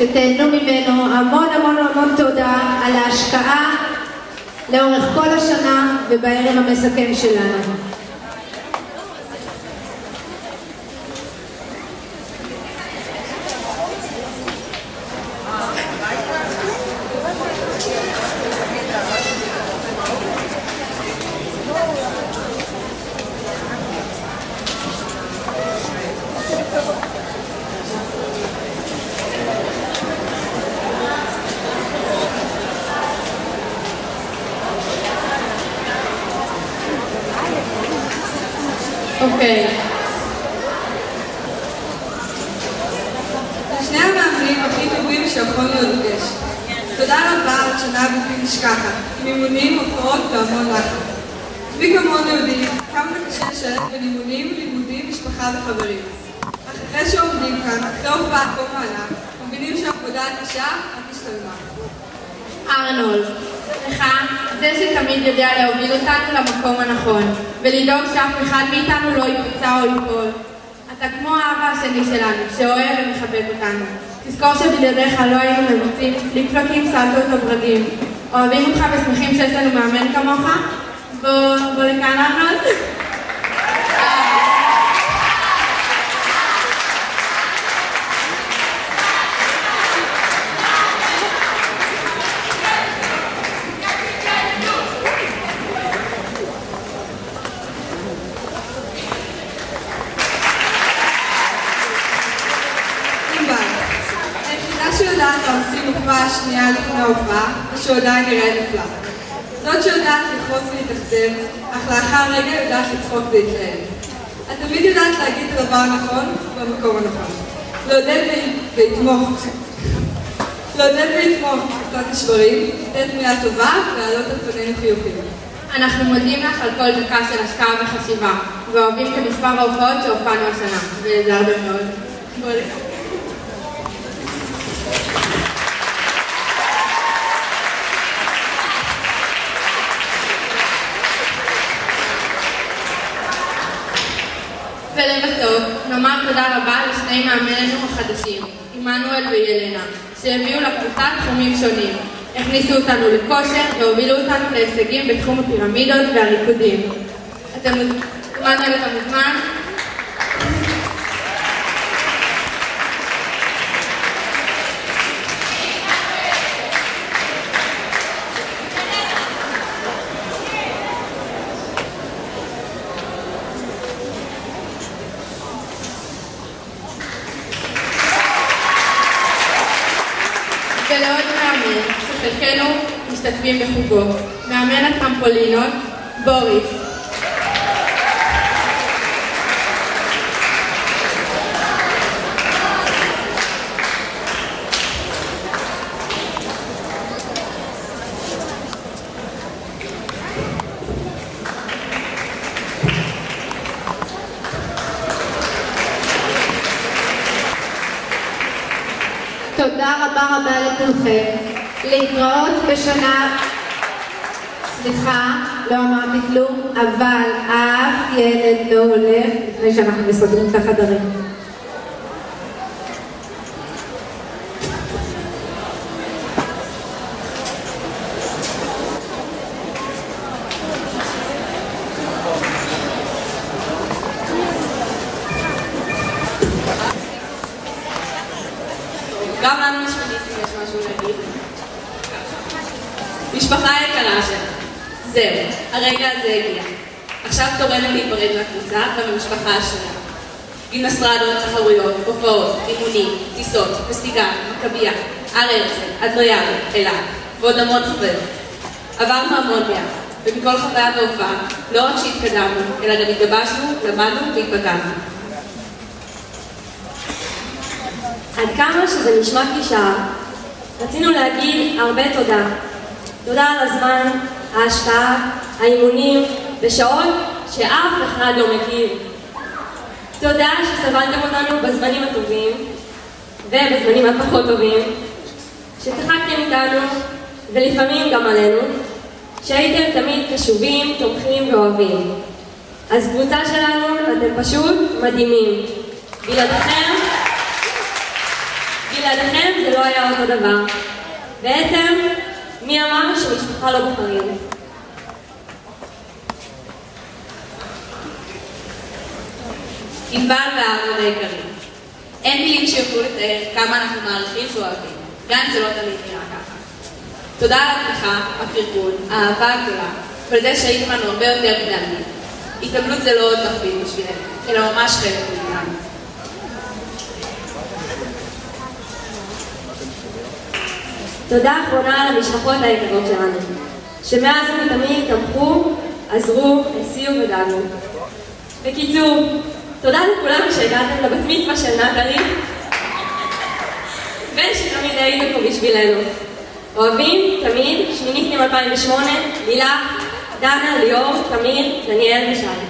שתהנו ממנו. המון המון המון תודה על ההשקעה לאורך כל השנה ובערב המסכם שלנו. שני המאמנים הכי טובים שיכולנו לפגש. תודה רבה על שנה בלתי נשכחת, עם אימונים, הופעות והמון לחץ. מי כמונו יודעים כמה קשה לשלב בין אימונים, לימודים, משפחה וחברים. אך אחרי שעובדים כאן, אחרי הופעת פה מעלה, מבינים שהעבודה הקשה רק השתלמה. ארנולד, לך זה שתמיד יודע להוביל אותנו למקום הנכון, ולדאוג שאף אחד מאיתנו לא ייפצע או ייפול. אתה כמו האבא השני שלנו, שאוהב ומחבק אותנו. תזכור שבלעדיך לא היינו מבצעים פליק-פלקים, סלטות וברגים. אוהבים אותך ושמחים שיש לנו מאמן כמוך? בוא לכאן ארנולד. שיודעת להוציא מופע שנייה לפני ההופעה, ושהוא עדיין נראה נפלא. זאת שיודעת לכעוס ולהתאכזב, אך לאחר רגע יודעת לצחוק ולהתלהב. את תמיד יודעת להגיד את הדבר הנכון במקום הנכון. לעודד ולתמוך קצת נשברים, לתת מילה טובה ולהעלות על פנינו חיוכים. אנחנו מודים לך על כל דקה של השקעה וחשיבה, ואוהבים כמספר ההופעות שהופענו השנה, וזה הרבה מאוד. בוא לכאן. ולבסוף, נאמר תודה רבה לשני מאמנינו החדשים, עמנואל וילנה, שהביאו לקבוצה תחומים שונים, הכניסו אותנו לכושר והובילו אותנו להישגים בתחום הפירמידות והריקודים. עמנואל, אתה מוזמן? ולעוד מאמן, שחלקנו משתתפים בחוגו, מאמן הטרמפולינות, בוריס. תודה רבה רבה לכולכם. להתראות בשנה... סליחה, לא אמרתי כלום, אבל אף ילד לא הולך לפני שאנחנו מסדרים את החדרים. גם לנו משפטיסטים יש משהו להגיד. משפחה יקרה שלנו. זהו, הרגע הזה הגיע. עכשיו תורנו להיפרד מהקבוצה וממשפחה השנייה. גמנסטרדות, תחרויות, הופעות, אימונים, טיסות, פסטיגל, מכבייה, הר הרצל, אדריאל, אלעד, ועוד המון חברים. עברנו המון ביחד, ובכל חוויה והופעה, לא רק שהתקדמנו, אלא גם התגבשנו, למדנו והתפתחנו. עד כמה שזה נשמע קלישאה, רצינו להגיד הרבה תודה. תודה על הזמן, ההשקעה, האימונים, בשעות שאף אחד לא מכיר. תודה שסבלתם אותנו בזמנים הטובים ובזמנים הפחות טובים, שצחקתם איתנו ולפעמים גם עלינו, שהייתם תמיד קשובים, תומכים ואוהבים. אז קבוצה שלנו, אתם פשוט מדהימים. בלעדיכם בלעדיכם זה לא היה אותו דבר. בעצם, מי אמר שמשפחה לא בוחרים? ענבל ואהרון היקרים, אין מילים שיוכלו לתאר כמה אנחנו מעריכים ואוהבים, גם אם זה לא תמיד נראה ככה. תודה על התמיכה, הפרגון, האהבה הגדולה, ולזה שהייתם לנו הרבה יותר בני. התאבלות זה לא עוד תחביב בשבילנו, אלא ממש חלק מאיתנו. תודה אחרונה למשפחות היקרות שלנו, שמאז ומתמיד תמכו, עזרו, הסיעו ודאגו. בקיצור, תודה לכולם שהגעתם לבת מצווה של נטלי, ושתמיד הייתם פה בשבילנו. אוהבים, תמיד, שמיניסטים 2008, לילה, דנה, ליאור, תמיר, דניאל ושי.